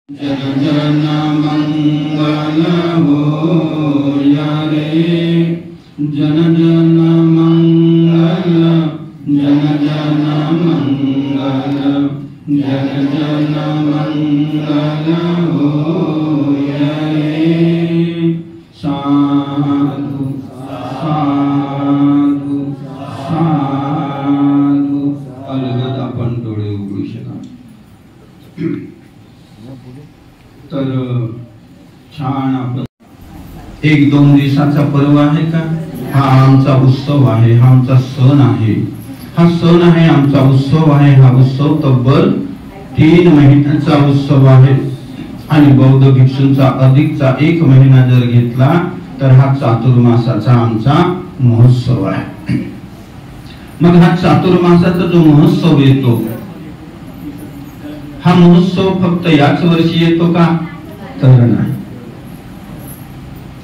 जन जन मंगल होया रे, जन जन मंगल, जन जन मंगल, जन जन मंगल होया रे। साधु साधु साधु। अलगद आपण डोळे उघडू शका। तर छान आपण एक दोन दिवसाचा पर्व आहे का? हा आमचा उत्सव आहे, हा आमचा सण आहे, हा सण आहे, आमचा उत्सव आहे। हा उत्सव तब्बल 3 महिन्यांचा उत्सव आहे आणि बौद्ध भिक्षूंचा अधिकचा 1 महिना जर घेतला तर हा चातुर्मासाचा आमचा महोत्सव आहे। मग हा चातुर्मासाचा जो महोत्सव येतो, हा महोत्सव फक्त याच वर्षी येतो का? तर नाही।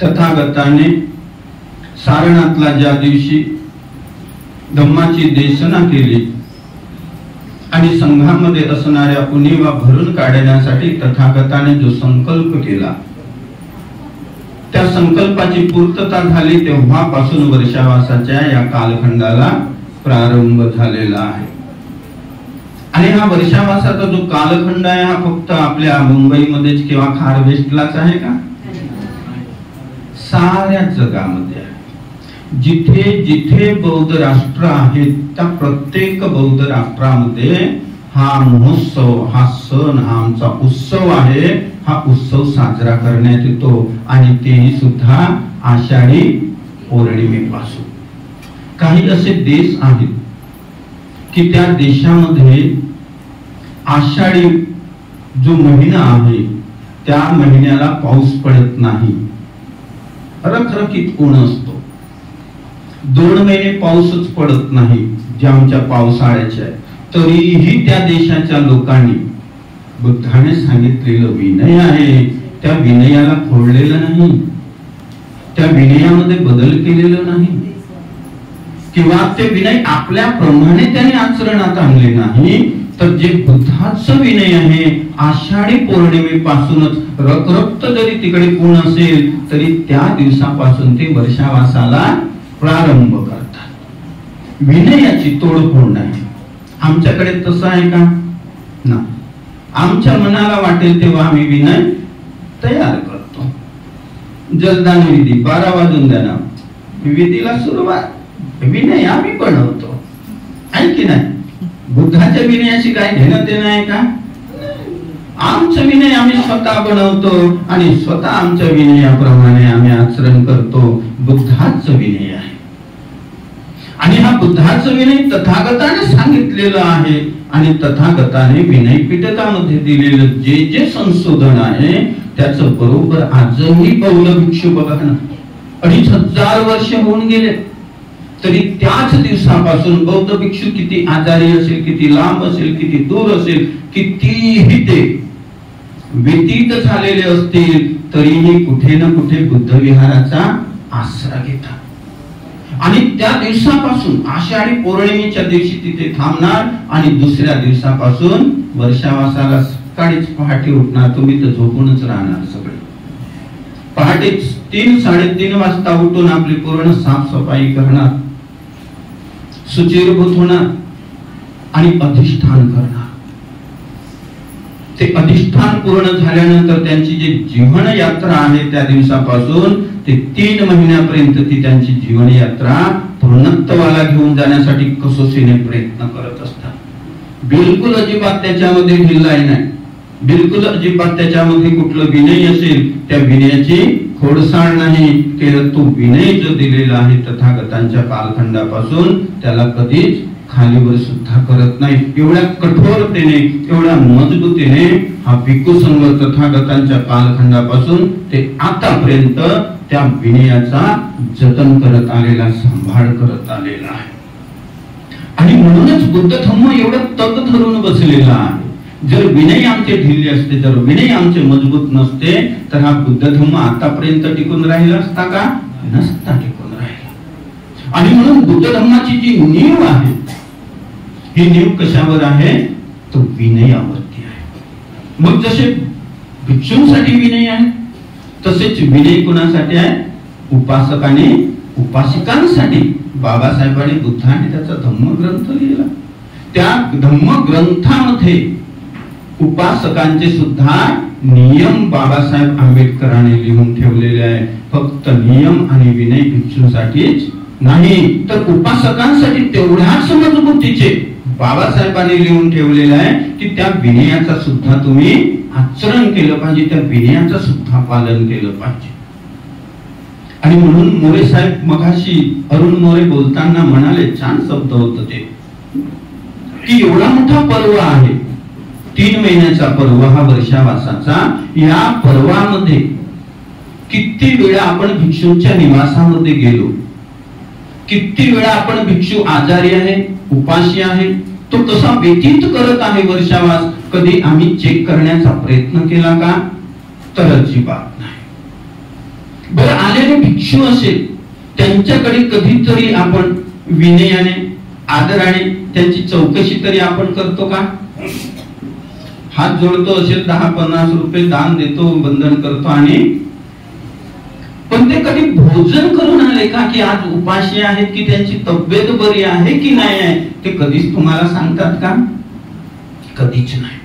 तथागताने सारनाथला ज्या दिवशी धम्माची देशना केली आणि संघामध्ये असणाऱ्या उणीवा भरून काढण्यासाठी तथागताने जो संकल्प केला, त्या संकल्पाची पूर्तता झाली तेव्हापासून वर्षावासाच्या या कालखंडाला प्रारंभ झालेला आहे। आणि हा वर्षावासाचा जो कालखंड आहे हा फक्त आपल्या मुंबईमध्येच किंवा खारवेस्टलाच आहे का? साऱ्या जगामध्ये आहे। जिथे जिथे बौद्ध राष्ट्र आहेत त्या प्रत्येक बौद्ध राष्ट्रामध्ये हा महोत्सव, हा सण, हा आमचा उत्सव आहे। हा उत्सव साजरा करण्यात येतो आणि तेही सुद्धा आषाढी पौर्णिमेपासून। काही असे देश आहेत की त्या देशामध्ये आषाढी जो महिना आहे त्या महिन्याला पाऊस पडत नाही, रखरखीत ऊन असतो। 2 महिने पाऊसच पडत नाही जे आमच्या पावसाळ्याचे आहे। तरीही त्या देशाच्या लोकांनी बुद्धाने सांगितलेलं विनय आहे त्या विनयाला फोडलेलं नाही, त्या विनयामध्ये बदल केलेला नाही किंवा ते विनय आपल्या प्रमाणे त्याने आचरणात आणले नाही। तर जे बुद्धाचं विनय आहे आषाढी पौर्णिमेपासूनच रखरखत जरी तिकडे ऊन असेल तरी त्या दिवसापासून ते वर्षावासाला प्रारंभ करतात। विनयाची तोडफोड नाही। आमच्याकडे तसं आहे का? ना। आमच्या मनाला वाटेल तेव्हा आम्ही विनय तयार करतो। जलदान विधी 12 वाजून द्या ना, विधीला सुरुवात, विनय आम्ही बनवतो आहे की नाही? बुद्धाच्या विनयाशी काय घेणं देणं आहे का? आमचं विनय आम्ही स्वतः बनवतो आणि स्वतः आमच्या विनयाप्रमाणे आम्ही आचरण करतो। बुद्धाचं विनय आहे आणि हा बुद्धाचं विनय तथागताने सांगितलेलं आहे आणि तथागताने विनय पिटकामध्ये दिलेलं जे जे संशोधन आहे त्याचं बरोबर आजही बौद्ध भिक्षू बघा ना, 2500 वर्ष होऊन गेले तरी त्याच दिवसापासून बौद्ध भिक्षू किती आजारी असेल, किती लांब असेल, किती दूर असेल, कितीही ते व्यतीत झालेले असतील तरीही कुठे ना कुठे बुद्ध विहाराचा आसरा घेतात आणि त्या दिवसापासून आषाढी पौर्णिमेच्या दिवशी तिथे थांबणार आणि दुसऱ्या दिवसापासून वर्षावासाला सकाळीच पहाटे उठणार। तुम्ही तर झोपूनच राहणार सगळे। पहाटे 3-3:30 वाजता उठून आपली पूर्ण साफसफाई करणार, शुचिर्भूत होणार आणि अधिष्ठान करणार। ते अधिष्ठान पूर्ण झाल्यानंतर त्यांची जी जीवन यात्रा आहे त्या दिवसापासून ते 3 महिन्यापर्यंत ती त्यांची जीवन यात्रा पूर्णत्वाला घेऊन जाण्यासाठी कसोशीने प्रयत्न करत असतात। बिलकुल अजिबात त्याच्यामध्ये ढिलाई नाही, बिलकुल अजिबात त्याच्यामध्ये कुठलं विनय असेल त्या विनयाची खोडसाळ नाही केलं। तो विनय जो दिलेला आहे तथागतांच्या कालखंडापासून त्याला कधीच खालीवर सुद्धा करत नाही। एवढ्या कठोरतेने, एवढ्या मजबूतीने हा भिक्खू संघ तथागतांच्या कालखंडापासून ते आतापर्यंत त्या विनयाचा जतन करत आलेला, सांभाळ करत आलेला आहे आणि म्हणूनच बुद्ध धम्म एवढं तग धरून बसलेला आहे। जर विनय आमचे ढिल्ले असते, जर विनय आमचे मजबूत नसते तर हा बुद्ध धम्म आतापर्यंत टिकून राहिला असता का? नसता टिकून राहिला। आणि म्हणून बुद्ध धम्माची जी नीव आहे ही नीव कशावर आहे? तो विनयावरती आहे। मग जसे भिक्षूंसाठी विनय आहे, तसेच विनय कुणासाठी आहे? उपासक आणि उपासिकांसाठी. बाबासाहेबांनी बुद्धाने त्याचा धम्मग्रंथ लिहिला. त्या धम्मग्रंथामध्ये उपासकांचे सुद्धा नियम बाबासाहेब आंबेडकरांनी लिहून ठेवलेले आहे. फक्त नियम आणि विनय भिक्षूंसाठीच नाही, तर उपासकांसाठी तेवढ्याच मजबूतीचे बाबासाहेबांनी लिहून ठेवलेले आहे की त्या विनयाचा सुद्धा तुम्ही आचरण केलं पाहिजे, त्या विनयाचं सुद्धा पालन केलं पाहिजे. आणि म्हणून मोरे साहेब मगाशी अरुण मोरे बोलताना म्हणाले, छान शब्द होत ते, की एवढा मोठा पर्व आहे, 3 महिन्याचा पर्व हा वर्षावासाचा. या पर्वामध्ये किती वेळा आपण भिक्षूंच्या निवासामध्ये गेलो, किती वेळा आपण भिक्षू आजारी आहे, उपाशी आहे, तो कसा व्यतीत करत आहे वर्षावास, कधी आम्ही चेक करण्याचा प्रयत्न केला का? तर अजिबात नाही. बरं, आलेले भिक्षू असेल त्यांच्याकडे कधीतरी आपण विनयाने आदराने त्यांची चौकशी तरी आपण करतो का? हात जोडतो असेल, 10-50 रुपये दान देतो, वंदन करतो, आणि पण ते कधी भोजन करून आले का? की आज उपाशी आहेत, की त्यांची तब्येत बरी आहे की नाही आहे, ते कधीच तुम्हाला सांगतात का? कधीच नाही.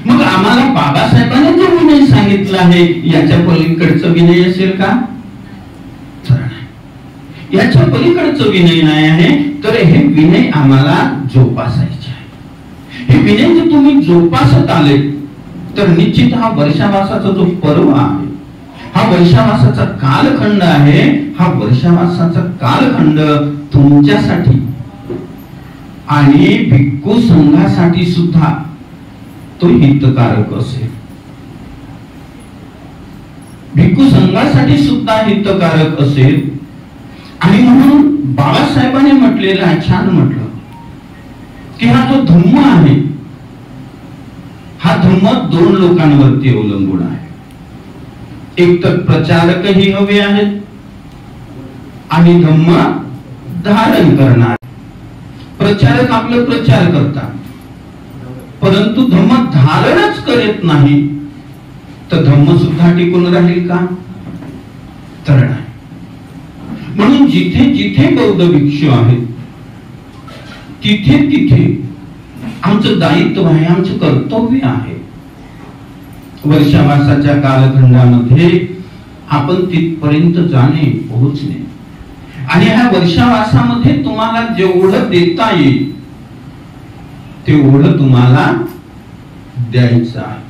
मग आम्हाला बाबासाहेबांनी जो विनय सांगितला आहे याच्या पलीकडचं विनय असेल का? तर नाही. याच्या पलीकडचं विनय नाही आहे. तर हे विनय आम्हाला जोपासायचे आहे. हे विनय जर तुम्ही जोपासत आले तर निश्चित हा वर्षावासाचा जो पर्व आहे, हा वर्षावासाचा कालखंड आहे, हा वर्षावासाचा कालखंड तुमच्यासाठी आणि भिक्खू संघासाठी सुद्धा तो हितकारक असेल. भिक्खू संघासाठी सुद्धा हितकारक असेल. आणि म्हणून बाबासाहेबांनी म्हटलेलं आहे, छान म्हटलं, की हा जो धम्म आहे, हा धम्म 2 लोकांवरती अवलंबून आहे. एक तर प्रचारकही हवे आहेत आणि धम्म धारण करणार. प्रचारक आपलं प्रचार करतात, परंतु धम्म धारणच करत नाही, तर धम्म सुद्धा टिकून राहील का? तर नाही. म्हणून जिथे जिथे बौद्ध भिक्षू आहेत तिथे तिथे आमचं दायित्व आहे, आमचं कर्तव्य आहे. वर्षावासाच्या कालखंडामध्ये आपण तिथपर्यंत जाणे, पोहोचणे, आणि ह्या वर्षावासामध्ये तुम्हाला जेवढं देता येईल तेवढं तुम्हाला द्यायचं आहे,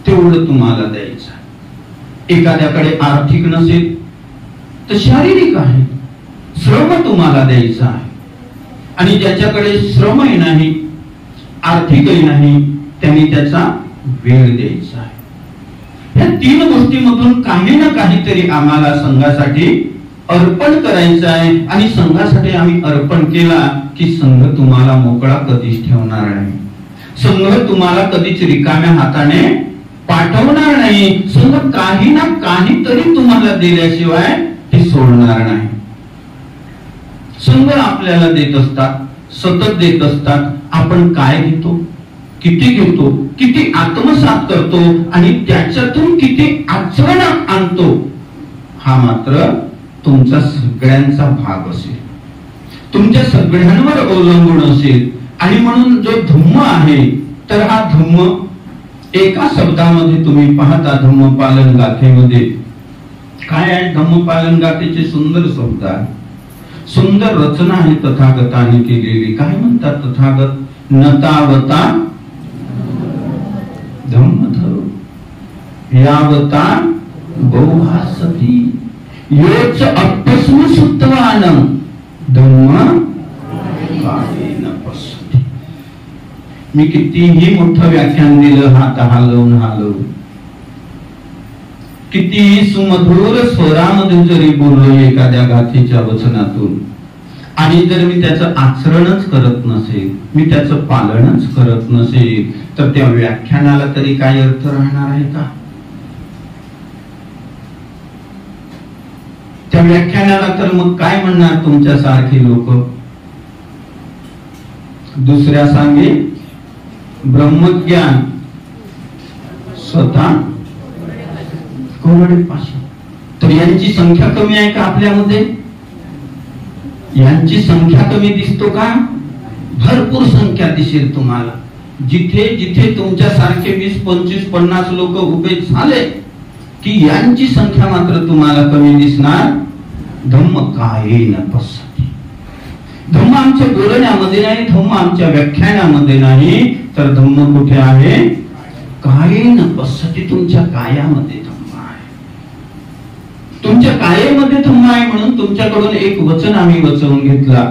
तेवढं तुम्हाला द्यायचं आहे. एखाद्याकडे आर्थिक नसेल तर शारीरिक आहे, श्रम तुम्हाला द्यायचा आहे. आणि ज्याच्याकडे श्रमही नाही, आर्थिकही नाही, त्यांनी त्याचा वेळ द्यायचा आहे. या 3 गोष्टीमधून काही ना काहीतरी आम्हाला संघासाठी अर्पण करायचं आहे. आणि संघासाठी आम्ही अर्पण केला की संघ तुम्हाला मोकळा कधीच ठेवणार नाही. संघ तुम्हाला कधीच रिकाम्या हाताने पाठवणार नाही. संघ काही ना काहीतरी तुम्हाला दिल्याशिवाय ते सोडणार नाही. संघ आपल्याला देत असतात, सतत देत असतात. आपण काय घेतो, किती घेतो, किती आत्मसात करतो आणि त्याच्यातून किती आचरणात आणतो, हा मात्र तुमचा सगळ्यांचा भाग असेल, तुमच्या सगळ्यांवर अवलंबून असेल. आणि म्हणून जो धम्म आहे, तर हा धम्म एका शब्दामध्ये तुम्ही पाहता, धम्म पालन गाथेमध्ये काय आहे? धम्म पालन गाथेचे सुंदर शब्द आहे, सुंदर रचना आहे तथागताने केलेली. काय म्हणतात तथागत? नतावता धम्म धरो यावता बहुभासती योच अप्यस्म सुत्वानं धम्म कालेन पश्यति. मी कितीही मोठं व्याख्यान दिलं हात हलवून, कितीही सुमधुर स्वरामध्ये जरी बोललो एखाद्या गाथेच्या वचनातून, आणि जर मी त्याचं आचरणच करत नसेल, मी त्याचं पालनच करत नसेल, तर त्या व्याख्यानाला तरी काय अर्थ राहणार आहे का? त्या व्याख्यानाला तर मग काय म्हणणार तुमच्यासारखे लोक? दुसऱ्या सांगे ब्रह्मज्ञान स्वतः कोरडे पाषाण. तर यांची संख्या कमी आहे का आपल्यामध्ये? यांची संख्या कमी दिसतो का? भरपूर संख्या दिसेल तुम्हाला. जिथे जिथे तुमच्या सारखे 20, 25, 50 लोक उभे झाले की यांची संख्या मात्र तुम्हाला कमी दिसणार. धम्म कायेन पश्यति. धम्म आमच्या बोलण्यामध्ये नाही, धम्म आमच्या व्याख्यानामध्ये नाही, तर धम्म कुठे आहे? कायेन पश्यति. तुमच्या कायामध्ये धम्म आहे. तुमच्या कायेमध्ये धम्म आहे म्हणून तुमच्याकडून एक वचन आम्ही वचवून घेतला.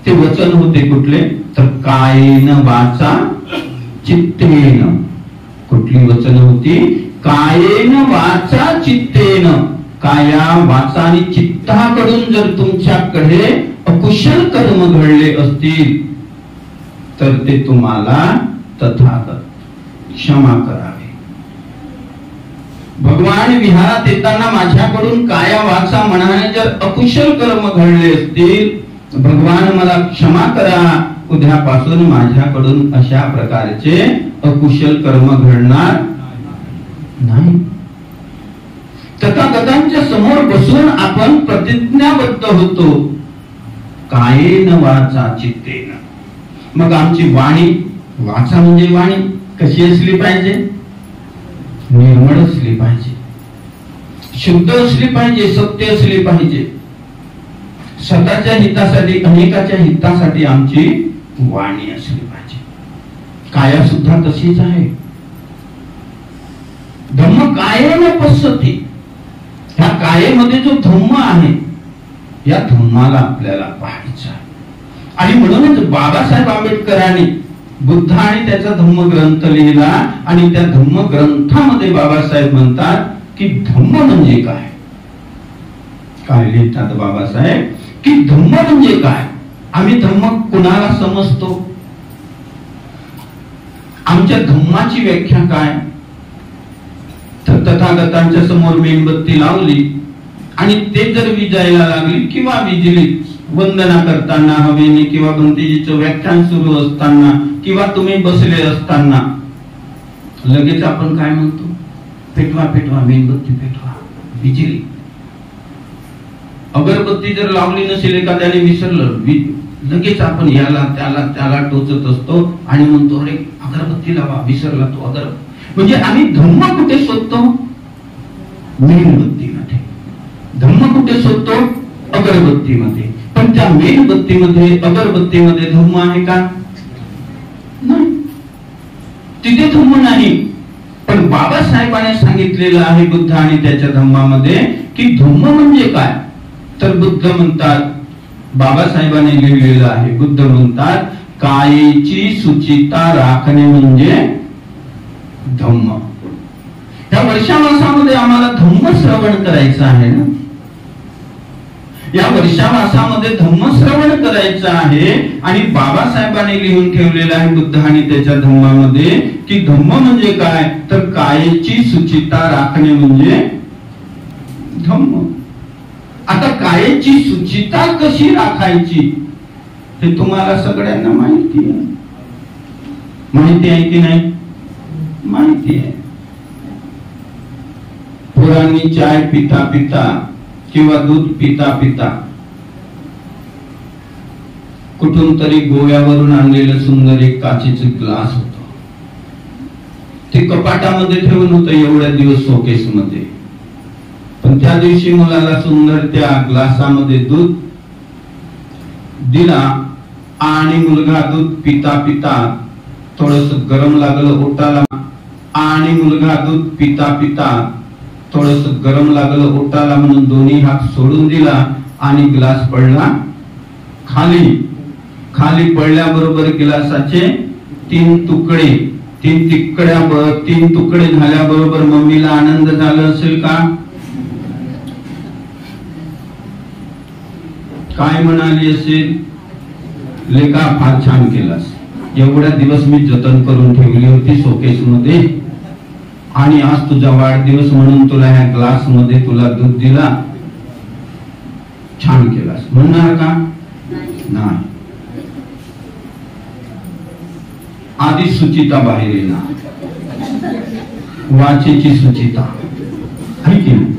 ते वचन होते कुठले? तर कायेन वाचा चित्तेन. कुठली वचन होती? कायेन वाचा चित्तेन. काया वाचा आणि चित्ताकडून जर तुमच्याकडे अकुशल कर्म घडले असतील तर ते तुम्हाला तथागत क्षमा करावे. भगवान विहारात येताना माझ्याकडून काया वाचा मनाने जर अकुशल कर्म घडले असतील, भगवान मला क्षमा करा, उद्यापासून माझ्याकडून अशा प्रकारचे अकुशल कर्म घडणार नाही. तथागतांच्या समोर बसून आपण प्रतिज्ञाबद्ध होतो, कायेन वाचा चित्तेन. मग आमची वाणी, वाचा म्हणजे वाणी कशी असली पाहिजे? निर्मळ असली पाहिजे, शुद्ध असली पाहिजे, सत्य असली पाहिजे. स्वतःच्या हितासाठी, अनेकाच्या हितासाठी आमची वाणी असली पाहिजे. काया सुद्धा तशीच आहे. धम्म कायेन पश्यति. ह्या कायेमध्ये जो धम्म आहे, या धम्माला आपल्याला पाहायचं आहे. आणि म्हणूनच बाबासाहेब आंबेडकरांनी बुद्ध आणि त्याचा धम्म ग्रंथ लिहिला. आणि त्या धम्म ग्रंथामध्ये बाबासाहेब म्हणतात की धम्म म्हणजे काय? काय लिहितात बाबासाहेब? की धम्म म्हणजे काय? आम्ही धम्म कुणाला समजतो? आमच्या धम्माची व्याख्या काय? तर तथागतांच्या समोर मेणबत्ती लावली आणि ते जर विजायला लागली किंवा विजली, वंदना करताना हवेने किंवा भंतेजीचं व्याख्यान सुरू असताना किंवा तुम्ही बसले असताना, लगेच आपण काय म्हणतो? पेटवा पेटवा, मेणबत्ती पेटवा, विजली. अगरबत्ती जर लावली नसेल, एखाद्याने विसरलं, लगेच आपण याला त्याला त्याला टोचत असतो आणि म्हणतो अरे अगरबत्ती लावा, विसरला तो अगरबत्ती. म्हणजे आम्ही धम्म कुठे शोधतो? मेणबत्तीमध्ये. धम्म कुठे शोधतो? अगरबत्तीमध्ये. पण त्या मेणबत्तीमध्ये, अगरबत्तीमध्ये धम्म आहे का? नाही, तिथे धम्म नाही. पण बाबासाहेबांनी सांगितलेलं आहे बुद्ध आणि त्याच्या धम्मामध्ये की धम्म म्हणजे काय? तर बुद्ध म्हणतात, बाबासाहेबांनी लिहिलेलं आहे, बुद्ध म्हणतात कायेची शुचिता राखणे म्हणजे धम्म. या वर्षामासामध्ये आम्हाला धम्म श्रवण करायचं आहे ना. या वर्षामासामध्ये धम्म श्रवण करायचं आहे. आणि बाबासाहेबांनी लिहून ठेवलेलं आहे बुद्ध आणि त्याच्या धम्मामध्ये की धम्म म्हणजे काय? तर कायेची शुचिता राखणे म्हणजे धम्म. आता कायेची शुचिता कशी राखायची हे तुम्हाला सगळ्यांना माहिती आहे. माहिती आहे की नाही? माहिती आहे. पोरांनी चाय पिता पिता किंवा दूध पिता पिता कुठून तरी गोव्यावरून आणलेलं सुंदर एक काचेचं ग्लास होतं. ते कपाटामध्ये ठेवून होतं एवढ्या दिवस शोकेस मध्ये. पण त्या दिवशी मुलाला सुंदर त्या ग्लासामध्ये दूध दिला आणि मुलगा दूध पिता पिता थोडस गरम लागलं ओटाला. आणि मुलगा दूध पिता पिता थोडस गरम लागलं ओटाला म्हणून दोन्ही हात सोडून दिला आणि ग्लास पडला खाली. खाली पडल्याबरोबर ग्लासाचे 3 तुकडे, 3 तुकडे झाल्याबरोबर मम्मीला आनंद झाला असेल का? काय म्हणाली असेल? लेका फार छान केलास, एवढ्या दिवस मी जतन करून ठेवली होती शोकेस मध्ये आणि आज तुझा वाढदिवस म्हणून तुला ह्या ग्लास मध्ये तुला दूध दिला, छान केलास म्हणणार का? नाही. आधी सुचिता बाहेर येणार. वाचेची सुचिता आहे की नाही?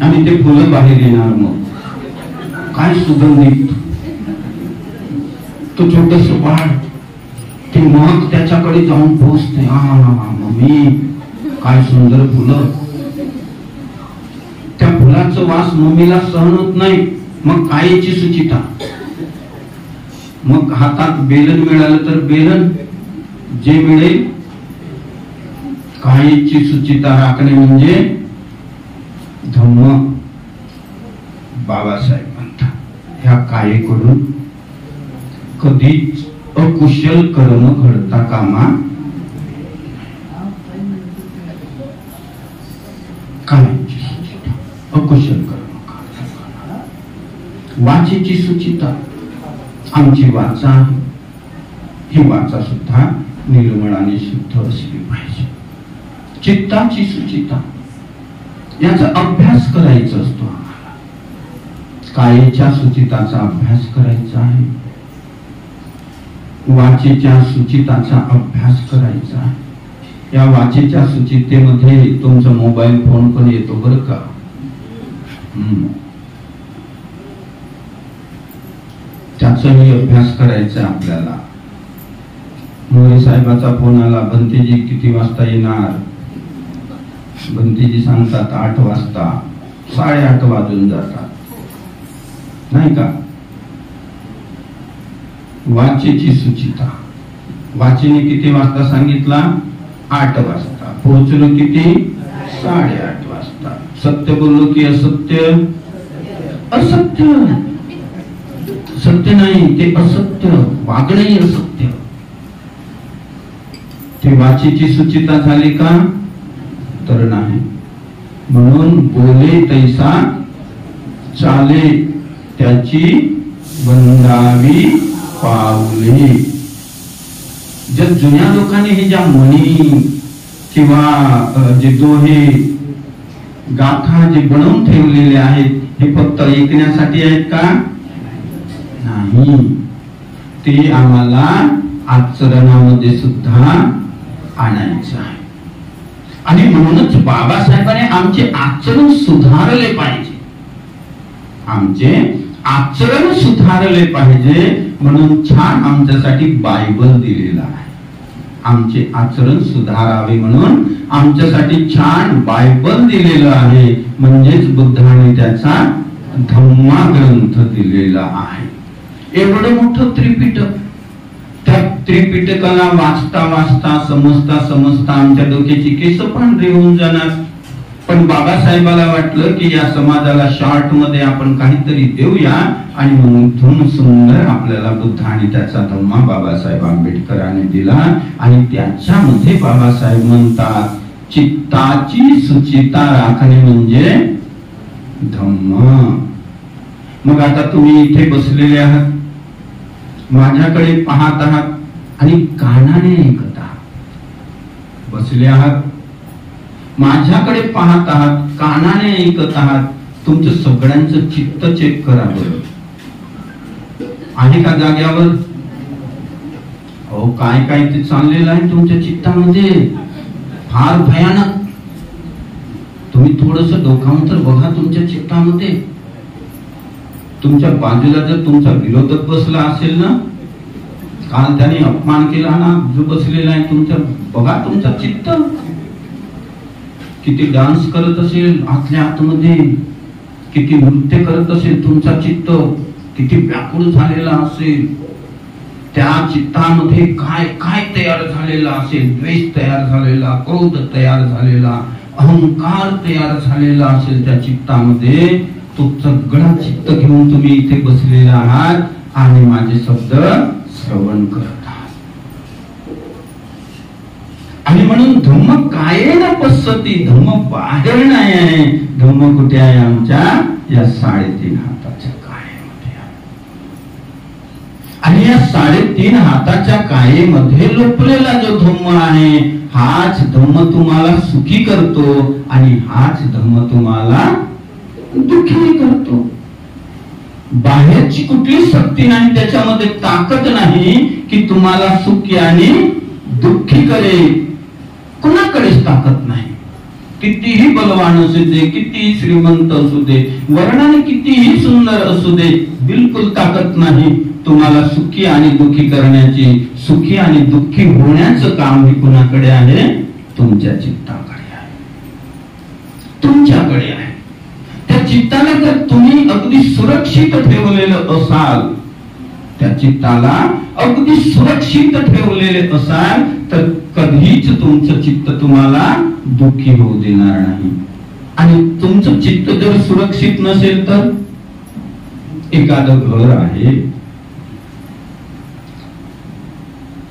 आणि ते फुलं बाहेर येणार, मग काय सुगंधित तो छोटस बाळ ते मग त्याच्याकडे जाऊन पोहोचते, मम्मी काय सुंदर फुलं. त्या फुलाचं वास मम्मीला सहन होत नाही, मग कायची सुचिता. मग हातात बेलन मिळालं तर बेलन, जे मिळेल. कायची सुचिता राखणे म्हणजे धम्म. बाबासाहेब म्हणतात, ह्या कायेकडून कधीच अकुशल कर्म घडता कामा. कायची सुचिता, अकुशल कर्म. वाचेची सुचिता, आमची वाचा ही वाचा सुद्धा निर्मळ आणि शुद्ध असली पाहिजे. चित्ताची सुचिता, याचा अभ्यास करायचा असतो आम्हाला. कायेच्या सुचिताचा अभ्यास करायचा आहे, वाचेच्या सुचिताचा अभ्यास करायचा आहे. या वाचेच्या सुचितेमध्ये तुमचा मोबाईल फोन पण येतो बरं का. त्याचाही अभ्यास करायचा आपल्याला. मोरे साहेबाचा फोन आला, बंतेजी किती वाजता येणार? बंतेजी सांगतात 8 वाजता. 8:30 वाजून जातात, नाही का. वाचेची सुचिता, वाचेने किती वाजता सांगितला? 8 वाजता. पोहोचलो किती? 8:30 वाजता. सत्य बोललो की असत्य? असत्य. सत्य नाही, ते असत्य. वागणंही असत्य. ते वाचेची सुचिता झाली का? तर नाही. म्हणून बोले तैसा चाले, त्याची बंधावी पाऊले. जर जुन्या लोकांनी हे ज्या म्हणी किंवा जे दोहे गाथा जे बनवून ठेवलेले आहेत, हे फक्त ऐकण्यासाठी आहेत का? नाही. ते आम्हाला आचरणामध्ये सुद्धा आणायचं आहे. आणि म्हणूनच बाबासाहेबांनी आमचे आचरण सुधारले पाहिजे. आमचे आचरण सुधारले पाहिजे म्हणून छान आमच्यासाठी बायबल दिलेला आहे. आमचे आचरण सुधारावे म्हणून आमच्यासाठी छान बायबल दिलेलं आहे. म्हणजेच बुद्धाने त्याचा धम्मा ग्रंथ दिलेला आहे. एवढं मोठं त्रिपिटक, त्या त्रिपिटकाला वाचता वाचता समजता समजता आमच्या डोक्याची केस पांढरी होऊन जाणार. पण बाबासाहेबाला वाटलं की या समाजाला शॉर्ट मध्ये आपण काहीतरी देऊया, आणि म्हणून सुंदर आपल्याला बुद्ध आणि त्याचा धम्मा बाबासाहेब आंबेडकरांनी दिला. आणि त्याच्यामध्ये बाबासाहेब म्हणतात, चित्ताची सुचिता राखणे म्हणजे धम्म. मग आता तुम्ही इथे बसलेले आहात, माझ्याकडे पाहत आहात आणि कानाने ऐकत आहात. बसले आहात, माझ्याकडे पाहत आहात, कानाने ऐकत आहात. तुमचं सगळ्यांचं चित्त चेक करा बरं, आहे का जाग्यावर? अहो काय काय ते चाललेलं आहे तुमच्या चित्तामध्ये, फार भयानक. तुम्ही थोडस डोकावून तर बघा तुमच्या चित्तामध्ये. तुमच्या बाजूला जर तुमचा विरोधक बसला असेल ना, काल त्याने अपमान केला ना जो बसलेला आहे तुमच्या, बघा तुमचा चित्त किती डान्स करत असेल आतल्या आतमध्ये, किती नृत्य करत असेल तुमचा चित्त, किती व्याकुळ झालेला असेल. त्या चित्तामध्ये काय काय तयार झालेला असेल, द्वेष तयार झालेला, क्रोध तयार झालेला, अहंकार तयार झालेला असेल त्या चित्तामध्ये. तो सगळा चित्त घेऊन तुम्ही इथे बसलेला आहात आणि माझे शब्द श्रवण करत आहात. आणि म्हणून धम्म कायेन पश्यति, धम्म बाहेर नाही आहे. धम्म कुठे आहे? आमच्या या 3.5 हाताच्या कायेमध्ये आहे. आणि या 3.5 हाताच्या कायेमध्ये लपलेला जो धम्म आहे, हाच धम्म तुम्हाला सुखी करतो आणि हाच धम्म तुम्हाला दुःखी करतो. बाहेरची कुठली शक्ती नाही, त्याच्यामध्ये ताकद नाही की तुम्हाला सुखी आणि दुःखी करेल. कुणाकडेच ताकद नाही. कितीही बलवान असू दे, कितीही श्रीमंत असू दे, वर्णाने कितीही सुंदर असू दे, बिलकुल ताकद नाही तुम्हाला सुखी आणि दुःखी करण्याची. सुखी आणि दुःखी होण्याचं काम हे कुणाकडे आहे? तुमच्या चित्ताकडे आहे, तुमच्याकडे आहे. त्या चित्ताला जर तुम्ही अगदी सुरक्षित ठेवलेलं असाल, त्या चित्ताला अगदी सुरक्षित ठेवलेले असाल तर कधीच तुमचं चित्त तुम्हाला दुःखी होऊ देणार नाही. आणि तुमचं चित्त जर सुरक्षित नसेल तर एखादं घर आहे,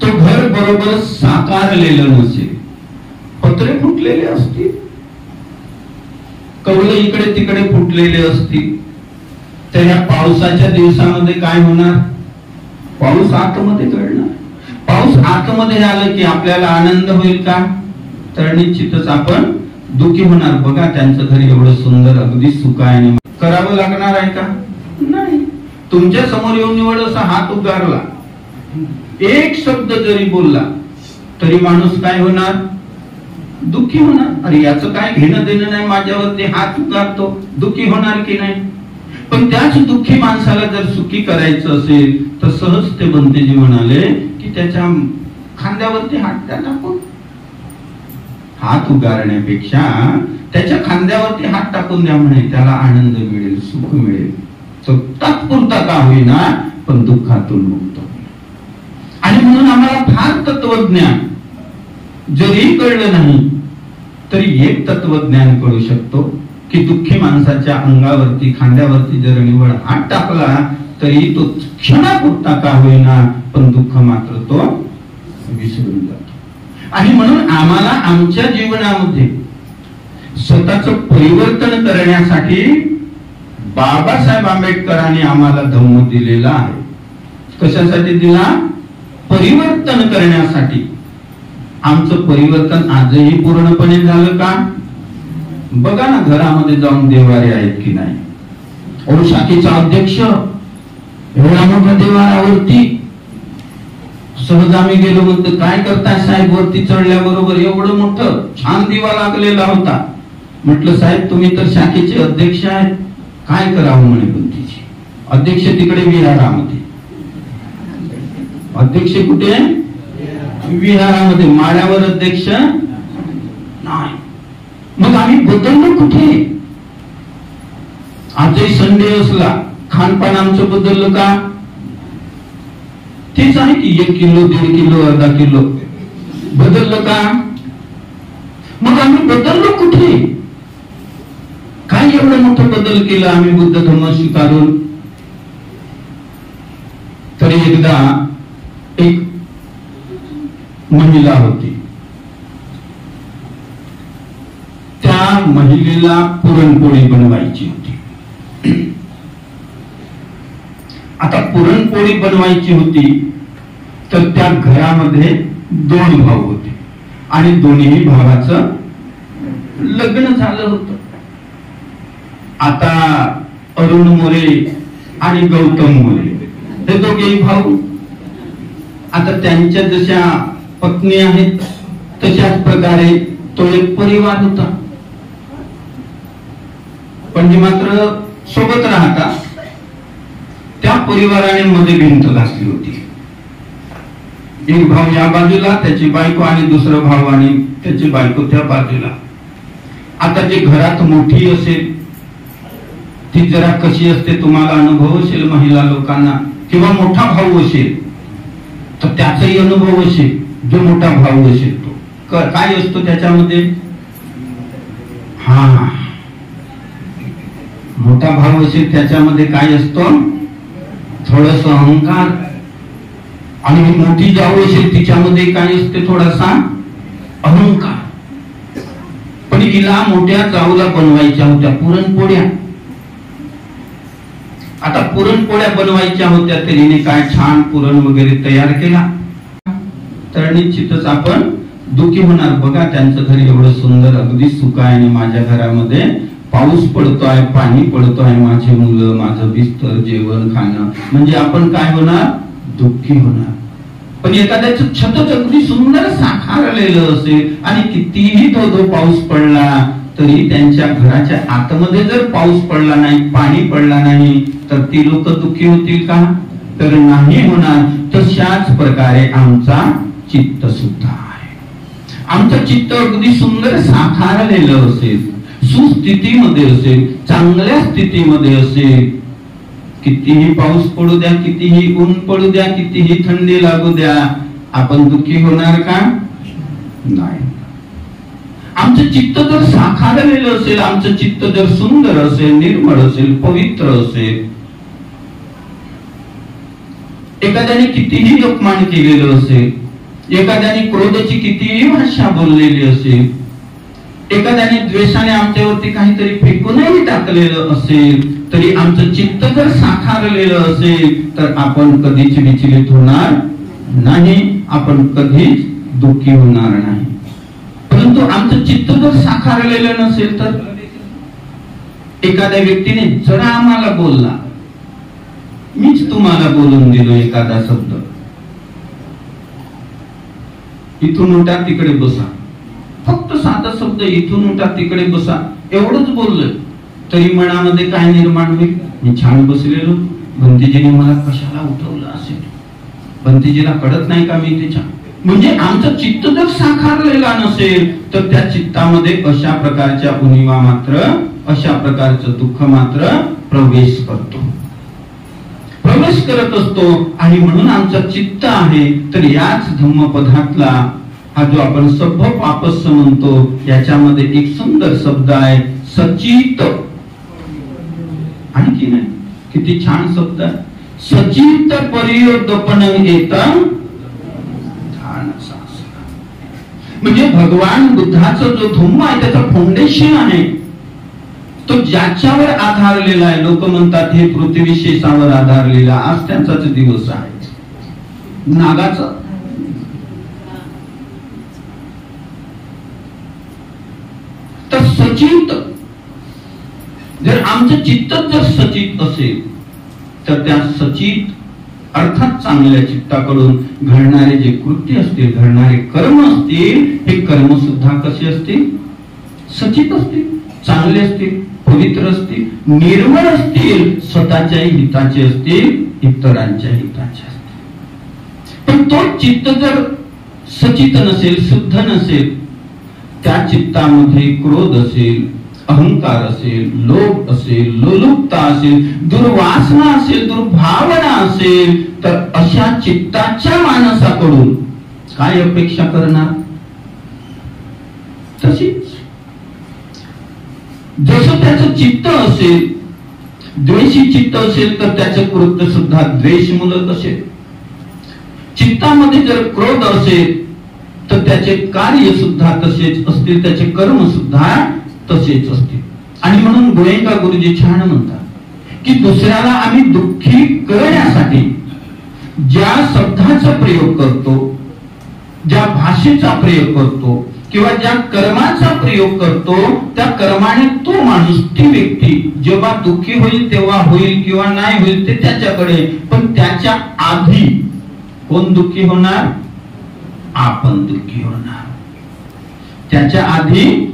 तो घर बरोबर साकारलेलं नसेल, पत्रे फुटलेले असतील, कवलं इकडे तिकडे फुटलेले असतील, तर या पावसाच्या दिवसामध्ये काय होणार? पाऊस आतमध्ये गळणार. पाऊस आतमध्ये आलं की आपल्याला आनंद होईल का? तर निश्चितच आपण दुःखी होणार. बघा, त्यांचं घर एवढं सुंदर, अगदी सुखाने करावं लागणार आहे का? नाही. तुमच्या समोर येऊन निवड असा हात उगारला, एक शब्द जरी बोलला तरी माणूस काय होणार? दुःखी होणार. अरे याचं काय घेणं देणं नाही, माझ्यावरती हात उगारतो, दुःखी होणार की नाही? पण त्याच दुःखी माणसाला जर सुखी करायचं असेल तर सहज ते बनतेजी म्हणाले की त्याच्या खांद्यावरती हात टाकून, हात उगारण्यापेक्षा त्याच्या खांद्यावरती हात टाकून द्या म्हणे, त्याला आनंद मिळेल, सुख मिळेल. तो तात्पुरता का होईना पण दुःखातून मुक्त होईल. आणि म्हणून आम्हाला फार तत्वज्ञान जरी कळलं नाही तरी एक तत्वज्ञान कळू शकतो की दुःखी माणसाच्या अंगावरती, खांद्यावरती जर निवड हात टाकला तरी तो क्षणापुरता का होईना पण दुःख मात्र तो विसरून जातो. आणि म्हणून आम्हाला आमच्या जीवनामध्ये स्वतःच परिवर्तन करण्यासाठी बाबासाहेब आंबेडकरांनी आम्हाला धम्म दिलेला आहे. कशासाठी दिला? परिवर्तन करण्यासाठी. आमचं परिवर्तन आजही पूर्णपणे झालं का? बघा ना, घरामध्ये जाऊन देवारे आहेत की नाही. और शाखेचा अध्यक्ष एवढा मोठा देवारावरती सहज आम्ही गेलो, म्हणतो काय करताय साहेब? वरती चढल्याबरोबर एवढं मोठं छान दिवा लागलेला होता. म्हटलं साहेब तुम्ही तर शाखेचे अध्यक्ष आहेत, काय करावं म्हणे बुद्धीची. अध्यक्ष तिकडे विहारामध्ये. अध्यक्ष कुठे? विहारामध्ये. माळ्यावर अध्यक्ष नाही. मग आम्ही बदललो कुठे? आजही संडे असला, खानपान आमचं बदललं का? तेच आहे की 1 किलो 1.5 किलो अर्धा किलो बदललं का? मग आम्ही बदललो कुठे? काय एवढं मोठं बदल केलं आम्ही बुद्ध धर्म स्वीकारून? तरी एकदा एक महिला होती, त्या महिलेला पुरणपोळी बनवायची होती. आता पुरणपोळी बनवायची होती तर त्या घरामध्ये 2 भाऊ होते आणि दोन्ही भावाचं लग्न झालं होतं. आता अरुण मोरे आणि गौतम मोरे हे दोघेही भाऊ. आता त्यांच्या जशा पत्नी आहेत तशाच प्रकारे तो एक परिवार होता. पण जे मात्र सोबत राहता त्या परिवाराने मध्ये भिंत घातली होती. एक भाऊ या बाजूला, त्याची बायको, आणि दुसरा भाऊ आणि त्याची बायको त्या बाजूला. आता जे घरात मोठी असेल ती जरा कशी असते तुम्हाला अनुभव असेल महिला लोकांना, किंवा मोठा भाऊ असेल तर त्याचाही अनुभव असेल. जो मोठा भाऊ असेल तो काय असतो त्याच्यामध्ये? हा, मोठा भाऊ असेल त्याच्यामध्ये काय असतो? थोडस अहंकार. आणि मोठी जाऊ असेल तिच्यामध्ये काय असते? थोडासा अहंकार. पण हिला मोठ्या जाऊला बनवायच्या होत्या पुरणपोळ्या. आता पुरणपोळ्या बनवायच्या होत्या तर हिने काय छान पुरण वगैरे तयार केला तर निश्चितच आपण दुःखी होणार. बघा, त्यांचं घर एवढं सुंदर, अगदी सुखाने, माझ्या घरामध्ये पाऊस पडतोय, पाणी पडतोय, माझे मुलं, माझं बिस्तर, जेवण, खाणं, म्हणजे आपण काय होणार? दुःखी होणार. पण एखाद्याचं छतच अगदी सुंदर साकारलेलं असेल आणि कितीही धो पाऊस पडला तरी त्यांच्या घराच्या आतमध्ये जर पाऊस पडला नाही, पाणी पडला नाही, तर ती लोक दुःखी होतील का? तर नाही होणार. तशाच प्रकारे आमचा चित्त सुद्धा आहे. आमचं चित्त अगदी सुंदर साकारलेलं असेल, सुस्थितीमध्ये असेल, चांगल्या स्थितीमध्ये असेल, कितीही पाऊस पडू द्या, कितीही ऊन पडू द्या, कितीही थंडी लागू द्या, आपण दुःखी होणार का? नाही. आमचं चित्त जर साकारलेलं असेल, आमचं चित्त जर सुंदर असेल, निर्मळ असेल, पवित्र असेल, एखाद्याने कितीही अपमान केलेलं असेल, एखाद्याने क्रोधाची कितीही भाषा बोललेली असेल, एखाद्याने द्वेषाने आमच्यावरती काहीतरी फेकूनही टाकलेलं असेल, तरी आमचं चित्त जर साकारलेलं असेल तर आपण कधीच विचलित होणार नाही, आपण कधीच दुःखी होणार नाही. परंतु आमचं चित्त जर साकारलेलं नसेल तर एखाद्या व्यक्तीने जरा आम्हाला बोलला, मीच तुम्हाला बोलून दिलो एखादा शब्द, इथून उठा तिकडे बसा, फक्त साधा शब्द इथून उठा तिकडे बसा, एवढंच बोललं, तरी मनामध्ये काय निर्माण होईल? मी छान बसलेलो, भंतीजीने मला कशाला उठवलं असेल, भंतीजीला कळत नाही का मी तिच्या? म्हणजे आमचं चित्त जर साकारलेला नसेल तर त्या चित्तामध्ये अशा प्रकारच्या उणिवा मात्र, अशा प्रकारचं दुःख मात्र प्रवेश करत असतो. आणि म्हणून आमचं चित्त आहे. तर याच धम्मपदातला हा जो आपण सभ्य पापस म्हणतो, याच्यामध्ये एक सुंदर शब्द आहे सचित. आणखी नाही, किती छान शब्द आहे, सचित परियोदपन एतम. म्हणजे भगवान बुद्धाचा जो धम्म आहे त्याचा फाउंडेशन आहे, तो ज्याच्यावर आधारलेला आहे. लोक म्हणतात हे पृथ्वीशेषावर आधारलेला. आज त्यांचाच दिवस आहे नागाचा. तर सचित, जर आमचं चित्त जर सचित असेल तर त्या सचित अर्थात चांगल्या चित्ताकडून घडणारे जे कृत्य असतील, घडणारे कर्म असतील, हे कर्म सुद्धा कसे असतील? सचित असतील, चांगले असतील, पवित्र असतील, निर्मळ असतील, स्वतःच्याही हिताचे असतील, इतरांच्या हिताचे असतील. पण तो चित्त जर सचित नसेल, शुद्ध नसेल, त्या चित्तामध्ये क्रोध असेल, अहंकार असेल, लोभ असेल, लोलुपता असेल, दुर्वासना असेल, दुर्भावना असेल, तर अशा चित्ताच्या माणसाकडून काय अपेक्षा करणार? तशीच जसं त्याचं चित्त असेल, द्वेषी चित्त असेल तर त्याचं कृत्य सुद्धा द्वेषमूलक असेल. चित्तामध्ये जर क्रोध असेल तर त्याचे कार्य सुद्धा तसेच असतील, त्याचे कर्म सुद्धा तसेच असतील. आणि म्हणून गोयंका गुरुजी छान म्हणतात की दुसऱ्याला आम्ही दुःखी करण्यासाठी ज्या शब्दाचा प्रयोग करतो, ज्या भाषेचा प्रयोग करतो किंवा ज्या कर्माचा प्रयोग करतो, त्या कर्माने तो माणूस, ती व्यक्ती जेव्हा दुःखी होईल तेव्हा होईल किंवा नाही होईल ते त्याच्याकडे. पण त्याच्या आधी कोण दुःखी होणार? आपण दुःखी होणार. त्याच्या आधी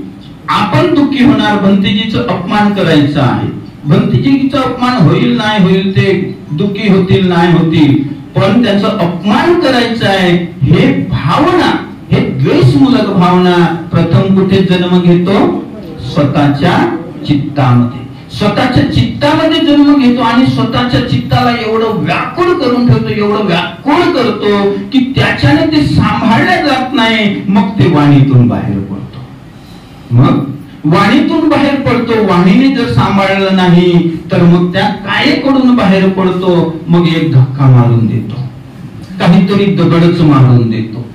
आपण दुःखी होणार. भंतीजीचं अपमान करायचं आहे, भंतीजीचा अपमान होईल नाही होईल, ते दुःखी होतील नाही होतील, पण त्याचा अपमान करायचा आहे. हे भावना, हे द्वेषमूलक भावना प्रथम कुठे जन्म घेतो? स्वतःच्या चित्तामध्ये. स्वतःच्या चित्तामध्ये जन्म घेतो आणि स्वतःच्या चित्ताला एवढं व्याकुळ करून ठेवतो, एवढं व्याकुळ करतो की त्याच्याने ते सांभाळल्या जात नाही. मग ते वाणीतून बाहेर पडतो. मग वाणीतून बाहेर पडतो. वाणीने जर सांभाळलं नाही तर मग त्या कायेकडून बाहेर पडतो. मग एक धक्का मारून देतो, काहीतरी दगडच मारून देतो.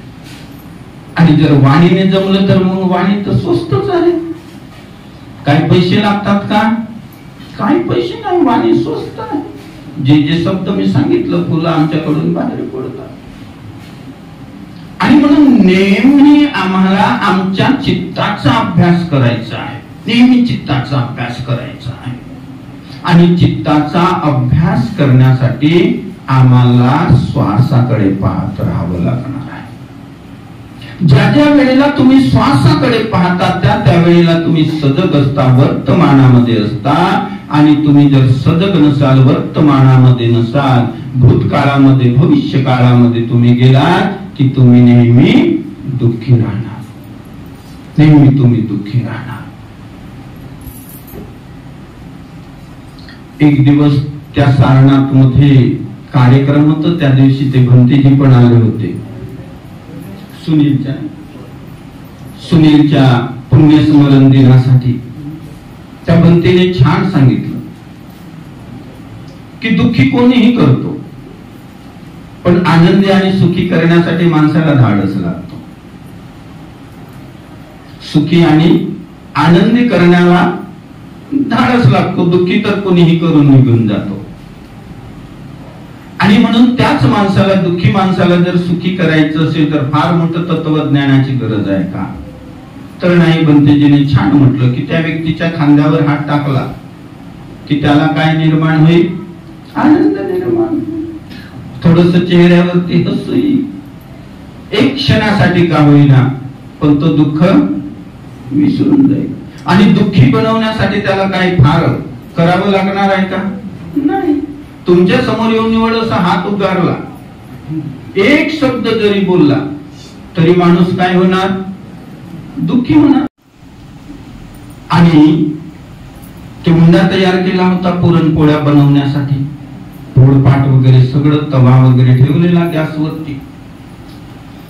आणि जर वाणीने जमलं तर मग वाणी तर स्वस्तच आहे. काय पैसे लागतात का? काही पैसे नाही, वाणी स्वस्त आहे. जे जे शब्द मी सांगितलं, फुलं आमच्याकडून बाहेर पडतात. आणि म्हणून नेहमी आम्हाला आमच्या चित्ताचा अभ्यास करायचा आहे, नेहमी चित्ताचा अभ्यास करायचा आहे. आणि चित्ताचा अभ्यास करण्यासाठी आम्हाला श्वासाकडे पाहत राहावं लागणार आहे. ज्या ज्या वेळेला तुम्ही श्वासाकडे पाहता त्या वेळेला तुम्ही सजग असता, वर्तमानामध्ये असता. आणि तुम्ही जर सजग नसाल, वर्तमानामध्ये नसाल, भूतकाळामध्ये भविष्य काळामध्ये तुम्ही गेलात की तुम्ही नेहमी दुःखी राहणार, नेहमी तुम्ही दुःखी राहणार. एक दिवस त्या सारनाथ मध्ये कार्यक्रम होता. त्या दिवशी ते भंतेजी पण आले होते. सुनीलच्या पुण्यस्मरण दिनासाठी त्या भंतेने छान सांगितलं की दुःखी कोणीही करतो, पण आनंदी आणि सुखी करण्यासाठी माणसाला धाडस लागतो. सुखी आणि आनंदी करण्याला धाडस लागतो. दुःखी तर कोणीही करून निघून जातो. आणि म्हणून त्याच माणसाला, दुःखी माणसाला जर सुखी करायचं असेल तर फार मोठं तत्वज्ञानाची गरज आहे का? तर नाही. भंतेजीने छान म्हटलं की त्या व्यक्तीच्या खांद्यावर हात टाकला की त्याला काय निर्माण होईल? आनंद निर्माण होईल. थोडस चेहऱ्यावरती हसू येईल, एक क्षणासाठी का होईना, पण तो दुःख विसरून जाईल. आणि दुःखी बनवण्यासाठी त्याला काय फार करावं लागणार आहे का? नाही. तुमच्या समोर येऊन निवड असा हात उगारला, एक शब्द जरी बोलला तरी माणूस काय होणार? दुःखी होणार. आणि ते मुंडा तयार केला होता पुरणपोळ्या बनवण्यासाठी. पोळपाट वगैरे सगळं, तवा वगैरे ठेवलेला गॅसवरती.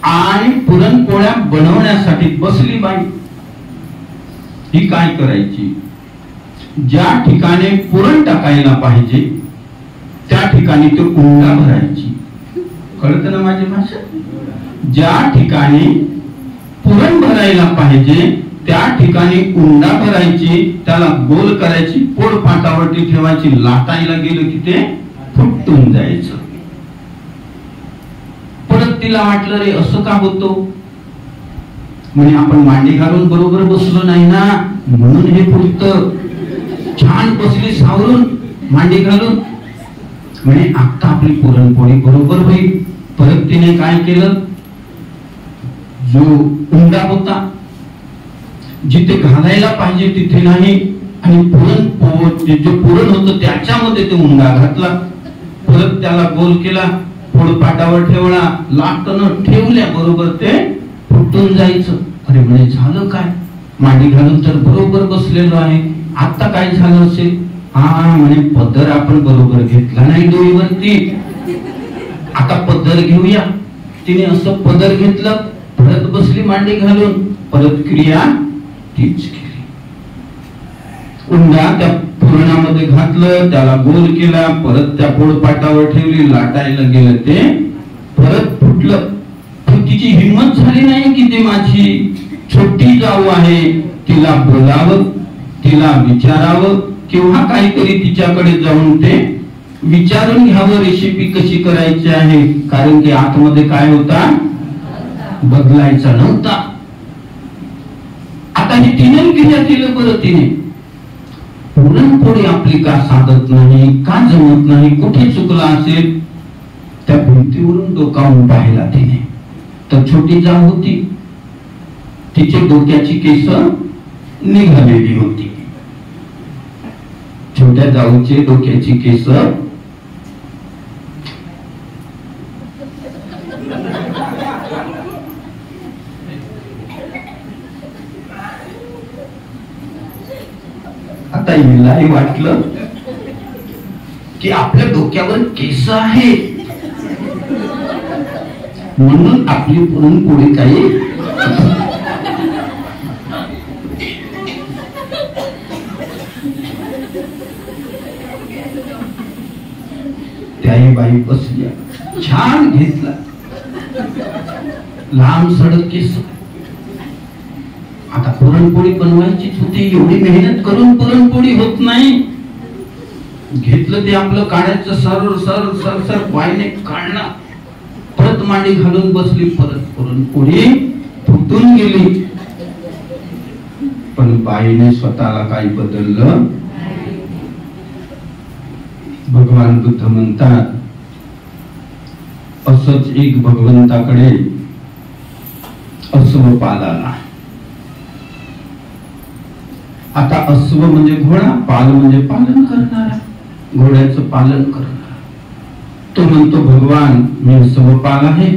आणि पुरणपोळ्या बनवण्यासाठी बसली बाई. ही काय करायची? ज्या ठिकाणी पुरण टाकायला पाहिजे त्या ठिकाणी ते उंडा भरायची. कळतं ना माझी भाषा? ज्या ठिकाणी पुरण भरायला पाहिजे त्या ठिकाणी उंडा भरायची, त्याला गोल करायची, पोळपाटावरती ठेवायची. लाटायला गेलं की ते फुटून जायचं. परत तिला वाटलं रे असं का होतो? म्हणजे आपण मांडी घालून बरोबर बसलो नाही ना, म्हणून हे फुटतं. छान बसली सावरून मांडी घालून, म्हणजे आता आपली पुरणपोळी बरोबर होईल. परत तिने काय केलं? जो उंडा होता जिथे घालायला पाहिजे तिथे नाही, आणि जो पुरण होतं त्याच्यामध्ये ते उंडा घातला. परत त्याला गोल केला, पोळपाटावर ठेवला. लाटणं ठेवल्या बरोबर ते फुटून जायचं. अरे म्हणे झालं काय? मांडी घालून तर बरोबर बसलेलो आहे, आता काय झालं असेल? हा म्हणे पदर आपण बरोबर घेतला नाही डोईवरती, आता पदर घेऊया. तिने असं पदर घेतलं, परत बसली मांडी घालून, परत क्रिया तीच केली. उंडा त्या पुरणामध्ये घातलं, त्याला गोल केला, परत त्या पोळपाटावर ठेवली. लाटायला गेलं ते परत फुटलं. पण तिची हिंमत झाली नाही की ती माझी छोटी जाऊ आहे, तिला बोलावं, तिला विचारावं, किंवा काहीतरी तिच्याकडे जाऊन ते विचारून घ्यावं रेसिपी कशी करायची आहे. कारण की आतमध्ये काय होता? बदलायचा नव्हता. आता ही तिने क्रिया केलं. बरं तिने पुरणपोळी आपली का साधत नाही, का जमत नाही, कुठे चुकला असेल? त्या भिंतीवरून डोकावून पाहिला तिने. तर छोटी जाऊ होती, तिचे डोक्याची केस निघालेली होती. छोट्या जाऊचे डोक्याची केस आता हिलाही वाटलं की आपल्या डोक्यावर केस आहे म्हणून आपली पुरणपोळी काही त्याही बाई बसल्या, छान घेतला लांब सडक केस. आता पुरणपोळी बनवायचीच होती, एवढी मेहनत करून पुरणपोळी होत नाही. घेतलं ते आपलं काढायचं, सरळ सरळ सरळ सरळ पायने काढला, परत मांडी घालून बसली, परत पुरणपोळी फुटून गेली. पण बाईने स्वतःला काही बदललं. भगवान बुद्ध म्हणतात, असंच एक भगवंताकडे अस्वपालाला. आता अस्व म्हणजे घोडा, पाल म्हणजे पालन करणारा, घोड्याचं पालन करणारा. तो म्हणतो भगवान मी अस्वपाल आहे,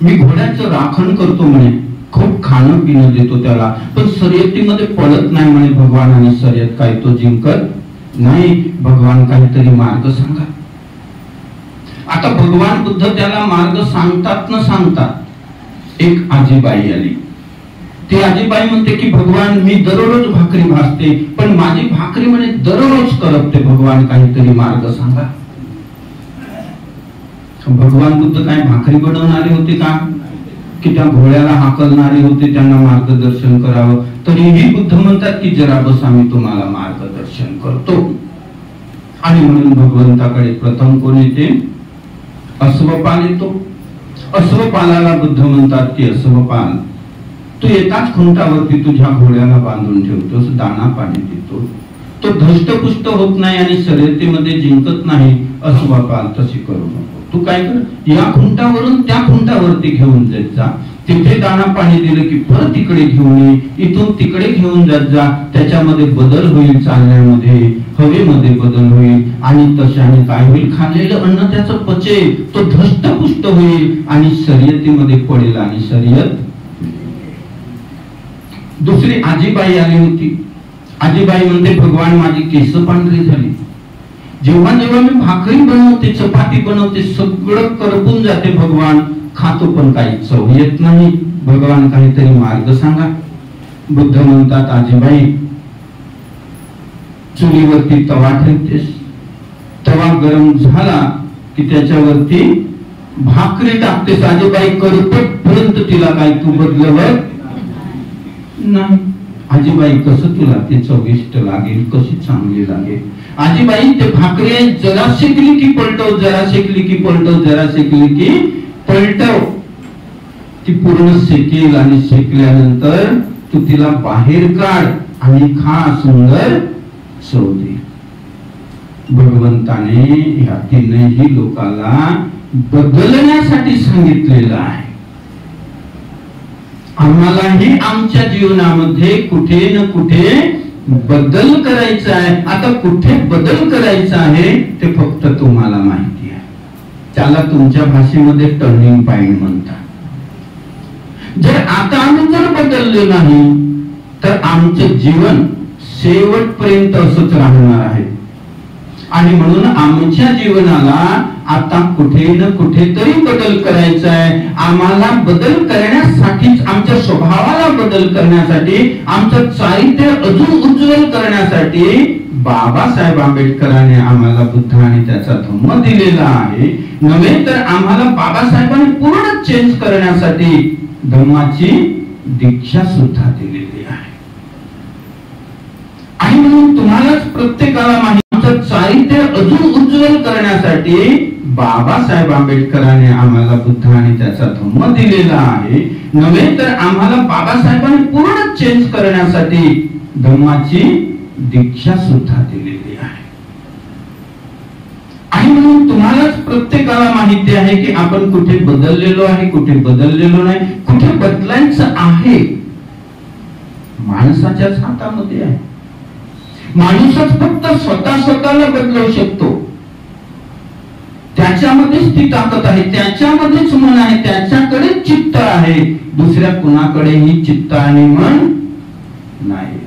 मी घोड्याचं राखण करतो म्हणे, खूप खाणं पिणं देतो त्याला, पण शर्यतीमध्ये पडत नाही म्हणे भगवान, आणि शर्यत काय तो जिंकत नाही. भगवान काहीतरी मार्ग सांगा. आता भगवान बुद्ध त्याला मार्ग सांगतात न सांगतात एक आजीबाई आली. ती आजीबाई म्हणते की भगवान मी दररोज भाकरी भाजते, पण माझी भाकरी म्हणे दररोज करपते, भगवान काहीतरी मार्ग सांगा. भगवान बुद्ध काय भाकरी बनवणारे होते का, की त्या घोड्याला हाकलणारे होते त्यांना मार्गदर्शन करावं? तरीही बुद्ध म्हणतात की जरा बस आम्ही तुम्हाला मार्गदर्शन करतो. आणि म्हणून भगवंताकडे प्रथम कोण येते? अस्वपाल येतो. अस्वपालाला बुद्ध म्हणतात की अस्वपाल तू एकाच खुंटावरती तुझ्या घोड्याला बांधून ठेवतोस, दाना पाणी देतो, तो धष्टपुष्ट होत नाही आणि शर्यतीमध्ये जिंकत नाही. अस्वपाल तशी करू नको. तू काय कर, या खुंटावरून त्या खुंटावरती घेऊन जात जा, तिथे दाना पाणी दिलं की परत तिकडे घेऊन ये, इथून तिकडे घेऊन जात जा, त्याच्यामध्ये बदल होईल, चालण्यामध्ये हवेमध्ये बदल होईल, आणि तशाने काय होईल, खाल्लेलं अन्न त्याचं पचेल, तो धष्टपुष्ट होईल आणि शर्यतीमध्ये पडेल आणि शर्यत. दुसरी आजीबाई आली होती. आजीबाई म्हणते भगवान माझी केस पांढरी झाली, जेव्हा जेव्हा मी भाकरी बनवते, चपाती बनवते, सगळं करपून जाते, भगवान खातो पण काही चव येत नाही, भगवान काहीतरी मार्ग सांगा. बुद्ध म्हणतात आजीबाई चुलीवरती तवा ठेवतेस, तवा गरम झाला की त्याच्यावरती भाकरी टाकतेस. आजीबाई करपट पर्यंत तिला काय तू बदलवत नाही. आजीबाई कसं तुला ते चविष्ट लागेल, कशी चांगली लागेल. आजीबाई ते भाकरी जरा शेकली की पलटव, जरा शेकली की पलटव, जरा शेकली की पलटव, ती पूर्ण शेकेल, आणि शेकल्यानंतर तू तिला बाहेर काढ आणि खा, सुंदर चव दे. भगवंताने ह्या तीनही लोकाला बदलण्यासाठी सांगितलेलं आहे. आम्हालाही आमच्या जीवनामध्ये कुठे न कुठे बदल करायचा आहे. आता कुठे बदल करायचा आहे ते फक्त तुम्हाला माहिती आहे. त्याला तुमच्या भाषेमध्ये टर्निंग पॉइंट म्हणतात. जर आता आम्ही जर बदललो नाही तर आमचं जीवन शेवटपर्यंत असंच राहणार आहे. आणि म्हणून आमच्या जीवनाला आता कुठे न कुठेतरी बदल करायचा आहे. आम्हाला बदल करण्यासाठीच, आमच्या स्वभावाला बदल करण्यासाठी, आमचं चारित्र्य अजून उज्ज्वल करण्यासाठी बाबासाहेब आंबेडकरांनी आम्हाला बुद्ध आणि त्याचा धम्म दिलेला आहे. नव्हे तर आम्हाला बाबासाहेबांनी पूर्ण चेंज करण्यासाठी धम्माची दीक्षा सुद्धा दिलेली आहे. आणि म्हणून तुम्हालाच प्रत्येकाला माहिती, चारित्र्य अजून उज्ज्वल करण्यासाठी बाबासाहेब आंबेडकरांनी आम्हाला बुद्ध आणि त्याचा धम्म दिलेला आहे. नव्हे तर आम्हाला बाबासाहेबांनी पूर्ण चेंज करण्यासाठी धम्माची दीक्षा सुद्धा दिलेली आहे. आणि म्हणून तुम्हालाच प्रत्येकाला माहिती आहे की आपण कुठे बदललेलो आहे, कुठे बदललेलो नाही. कुठे बदलायचं आहे माणसाच्याच हातामध्ये आहे. माणूसच फक्त स्वतःला बदलवू शकतो. त्याच्यामध्येच ती ताकद आहे, त्याच्यामध्येच मन आहे, त्याच्याकडेच चित्त आहे. दुसऱ्या कुणाकडेही चित्त आणि मन नाही.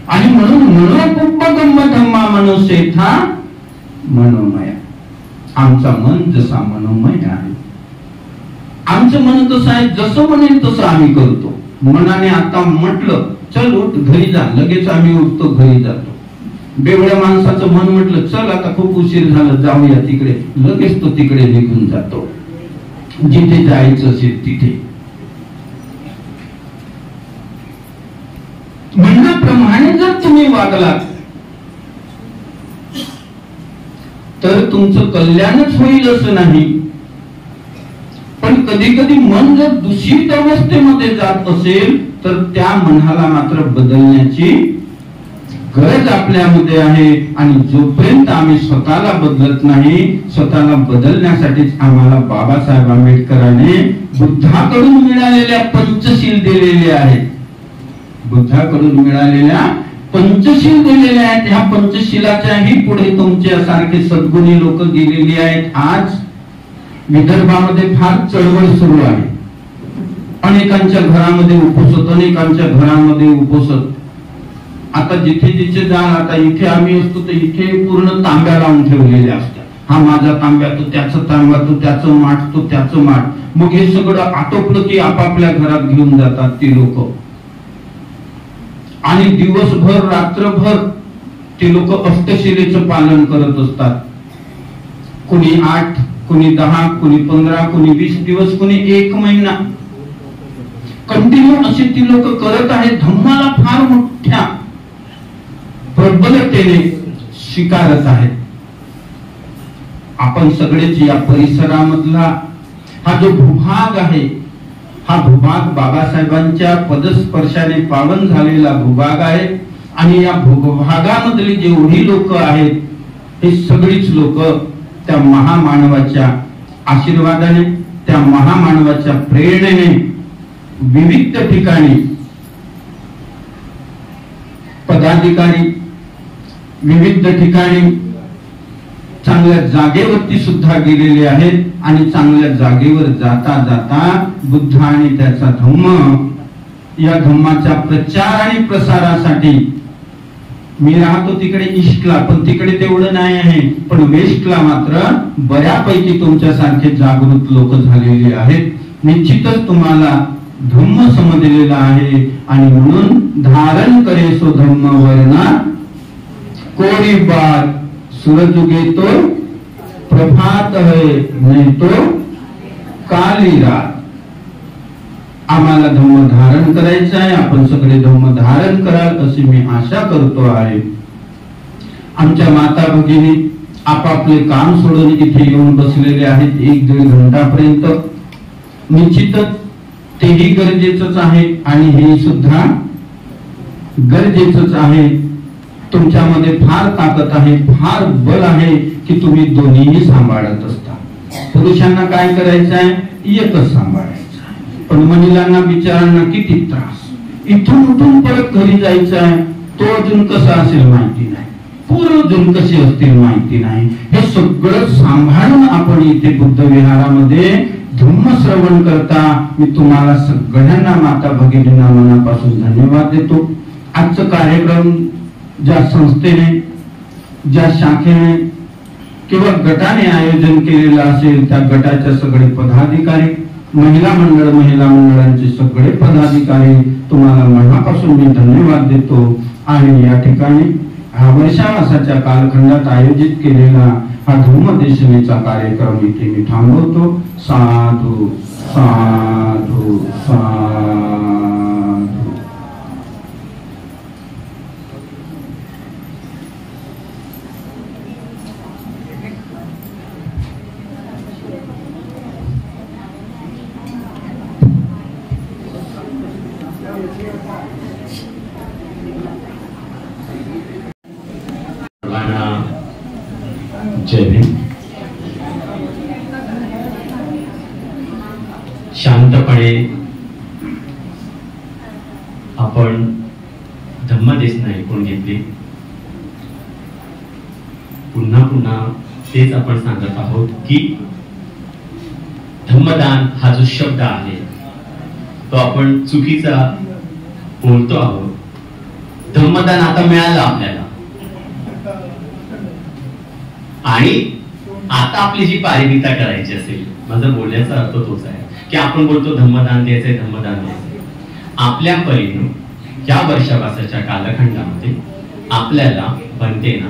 आणि म्हणून मनोपुप्पगम्म धम्मा मनोसेथा मनोमय. आमचा मन जसा मनोमय आहे, आमचं मन कसं आहे, जसं म्हणेल तसं आम्ही करतो. मनाने आता म्हटलं चल उठ घरी जा, लगेच आम्ही उठतो, घरी जातो. बेवड्या माणसाचं मन म्हटलं चल आता खूप उशीर झाला, जाऊया तिकडे, लगेच तो तिकडे निघून जातो, जिथे जायचं असेल तिथे. म्हणण्याप्रमाणे जर तुम्ही वागलात तर तुमचं कल्याणच होईल असं नाही. पण कधी कधी मन जर दूषित अवस्थेमध्ये जात असेल तर त्या मनाला मात्र बदलण्याची गरज आपल्यामध्ये आहे आणि जोपर्यंत आम्ही स्वतःला बदलत नाही, स्वतःला बदलण्यासाठीच आम्हाला बाबासाहेब आंबेडकरांनी बुद्धाकडून मिळालेल्या पंचशील दिलेले आहेत. बुद्धाकडून मिळालेल्या पंचशील दिलेले आहेत. ह्या पंचशिलाच्याही पुढे तुमच्यासारखे सद्गुणी लोक गेलेली आहेत. आज विदर्भामध्ये फार चळवळ सुरू आहे. अनेकांच्या घरामध्ये उपोषण, अनेकांच्या घरामध्ये उपोषण. आता जिथे जिथे जाल, आता इथे आम्ही असतो तर इथे पूर्ण तांब्या लावून ठेवलेले असतात. हा माझा तांब्या, तो त्याचं तांब्या, तो त्याचं माठ, तो त्याचं माठ. मग हे सगळं आटोपलं की आपापल्या घरात घेऊन जातात ती लोक आणि दिवसभर रात्रभर ते लोक अष्टशिलेचं पालन करत असतात. कुणी 8, कुणी 10, कुणी 15, कुणी 20 दिवस, कुणी 1 महिना कंटिन्यू असे ती लोक करत आहेत. धम्माला फार मोठ्या प्रबलतेने स्वीकारत आहेत. आपण सगळेच या परिसरामधला हा जो भूभाग आहे, हा भूभाग बाबासाहेबांच्या पदस्पर्शाने पावन झालेला भूभाग आहे. आणि या भूभागामधली जेवढी लोक आहेत, हे सगळीच लोक त्या महामानवाच्या आशीर्वादाने, त्या महामानवाच्या प्रेरणेने विविध ठिकाणी पदाधिकारी, विविध ठिकाणी चांगल्या जागेवरती सुद्धा गेलेले आहेत. आणि चांगल्या जागेवर जाता जाता बुद्ध आणि त्याचा धम्म, या धम्माच्या प्रचार आणि प्रसारासाठी, मी राहतो तिकडे ईस्टला, पण तिकडे तेवढं नाही आहे, पण वेस्टला मात्र बऱ्यापैकी तुमच्यासारखे जागृत लोक झालेले आहेत. निश्चितच तुम्हाला धम्म समजलेला आहे. आणि म्हणून धारण करे सो धम्म वर्णा कोरी बात, सूरज उगे तो प्रभात है, नहीं तो काली रात. आम्हाला धम्म धारण करायचं आहे. आपण सगळे धम्म धारण कराल अशी मी आशा करतो आहे. आमच्या माता भगिनी आपापले काम सोडून इथे येऊन बसलेले आहेत 1-1.5 घंटापर्यंत. निश्चितच तेही गरजेचंच आहे आणि हे सुद्धा गरजेचंच आहे. तुमच्यामध्ये फार ताकद आहे, फार बल आहे की तुम्ही दोन्हीही सांभाळत असता. पुरुषांना काय करायचं आहे, एकच सांभाळायचं आहे. पण महिलांना बिचारांना किती त्रास. इथून उठून परत घरी जायचं आहे, तो अजून कसा असेल माहिती नाही, पूर्ण अजून कशी असतील माहिती नाही. हे सगळं सांभाळून आपण इथे बुद्ध विहारामध्ये धम्म श्रवण करता. मी तुम्हाला सगळ्यांना माता भगिनींना मनापासून धन्यवाद देतो. आजचा कार्यक्रम ज्या संस्थेने, ज्या शाखेने किंवा गटाने आयोजन केलेलं असेल, त्या गटाच्या सगळे पदाधिकारी, महिला मंडळांचे सगळे पदाधिकारी, तुम्हाला मनापासून मी धन्यवाद देतो. आणि या ठिकाणी हा वर्षावासाच्या कालखंडात आयोजित केलेला हा धम्मदेशनेचा कार्यक्रम इथे मी थांबवतो. साधू साधू साधू. जय भीम. शांतपणे आपण धम्मदेशना ऐकून घेतली. पुन्हा पुन्हा तेच आपण सांगत आहोत की धम्मदान हा जो शब्द आहे तो आपण चुकीचा बोलतो आहोत. धम्मदान आता मिळालं आपल्याला आणि आता आपली जी पारिमिता करायची असेल, माझा बोलण्याचा अर्थ तोच आहे की आपण बोलतो धम्मदान द्यायचंय, धम्मदान द्यायचंय. आपल्या परीने या वर्षावासाच्या कालखंडामध्ये आपल्याला बनतेना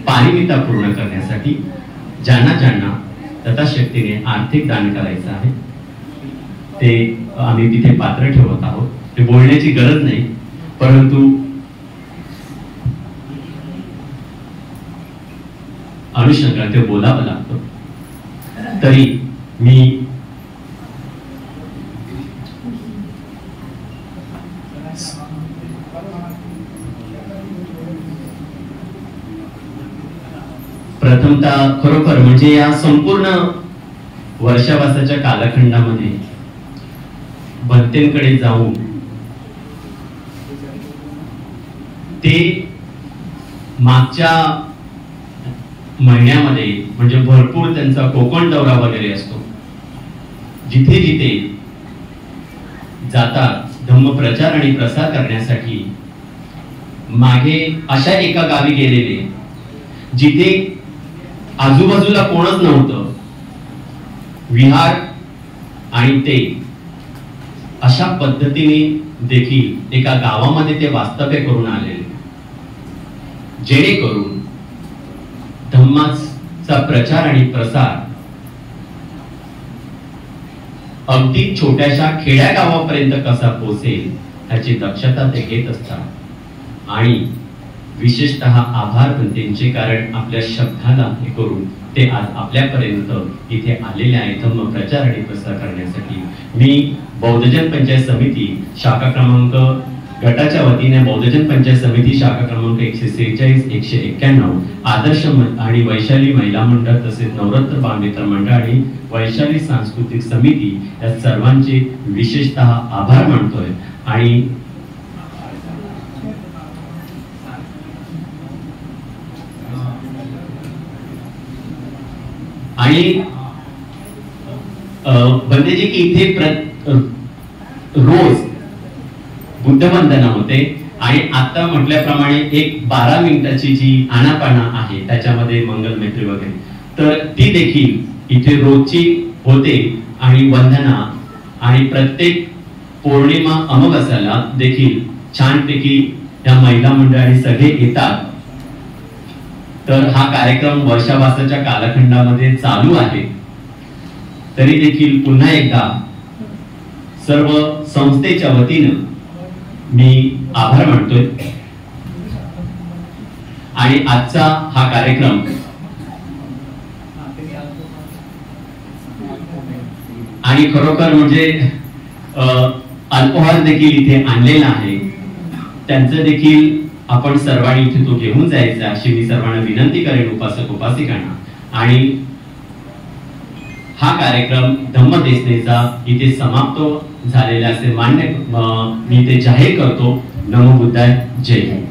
पारिमिता पूर्ण करण्यासाठी ज्यांना तथाशक्तीने आर्थिक दान करायचं आहे ते आम्ही तिथे पात्र ठेवत आहोत. ते बोलण्याची गरज नाही, परंतु अनुषंगाने ते बोलावं लागतं. तरी मी प्रथमतः खरोखर म्हणजे या संपूर्ण वर्षावासाच्या कालखंडामध्ये भंतेंकडे जाऊन ते मागच्या महिन्यामध्ये म्हणजे भरपूर त्यांचा कोकण दौरा वगैरे असतो, जिथे जिथे जातात धम्म प्रचार आणि प्रसार करण्यासाठी, मागे अशा एका गावी गेलेले जिथे आजूबाजूला कोणच नव्हतं, विहार आणि ते अशा पद्धतीने देखील एका गावामध्ये ते वास्तव्य करून आलेले, जेणेकरून धम्माचा प्रचार आणि प्रसार अगदी छोट्याशा खेड्या गावापर्यंत कसा पोहोचेल ह्याची दक्षता ते घेत असतात. आणि विशेषतः आभार पण त्यांचे, कारण आपल्या शब्दाला हे करून ते आज आपल्यापर्यंत इथे आलेले आहे धम्म प्रचार आणि प्रसार करण्यासाठी. मी बौद्धजन पंचायत समिती शाखा क्रमांक गटाच्या वतीने बौद्धजन पंचायत समिती शाखा क्रमांक 146, 191 आदर्श आणि वैशाली महिला मंडळ तसेच नवरत्न बालमित्र मंडळ आणि वैशाली सांस्कृतिक समिती या सर्वांचे विशेषतः आभार मानतोय. आणि बंदेजी की इथे रोज बुद्धवंदना होते आणि आता म्हटल्याप्रमाणे एक 12 मिनिटाची जी आनापाना आहे त्याच्यामध्ये मंगलमैत्री वगैरे, तर ती देखील इथे रोजची होते. आणि वंदना आणि प्रत्येक पौर्णिमा अमावस्याला देखील छानपैकी या महिला मंडळाने सगळे येतात. तर हा कार्यक्रम वर्षावासाच्या कालखंडामध्ये चालू आहे. तरी देखील पुन्हा एकदा सर्व संस्थेच्या वतीनं मी आभार मानतोय. आणि आजचा हा कार्यक्रम आणि खरोखर म्हणजे अल्पोहार देखील इथे आणलेला आहे, त्यांचं देखील आपण सर्वांनी इथे तो घेऊन जायचा अशी मी सर्वांना विनंती करेन, उपासक उपासिकांना. आणि हा कार्यक्रम धम्मदेसनेचा इथे समाप्त झालेला असे मान्य मी ते जाहीर करतो. नमो बुद्धाय, जय हिंद.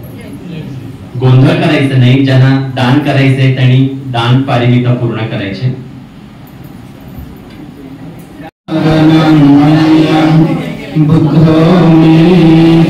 गोंधळ करायचं नाही, ज्यांना दान करायचंय त्यांनी दान पारिमिता पूर्ण करायचे. बुद्धो मे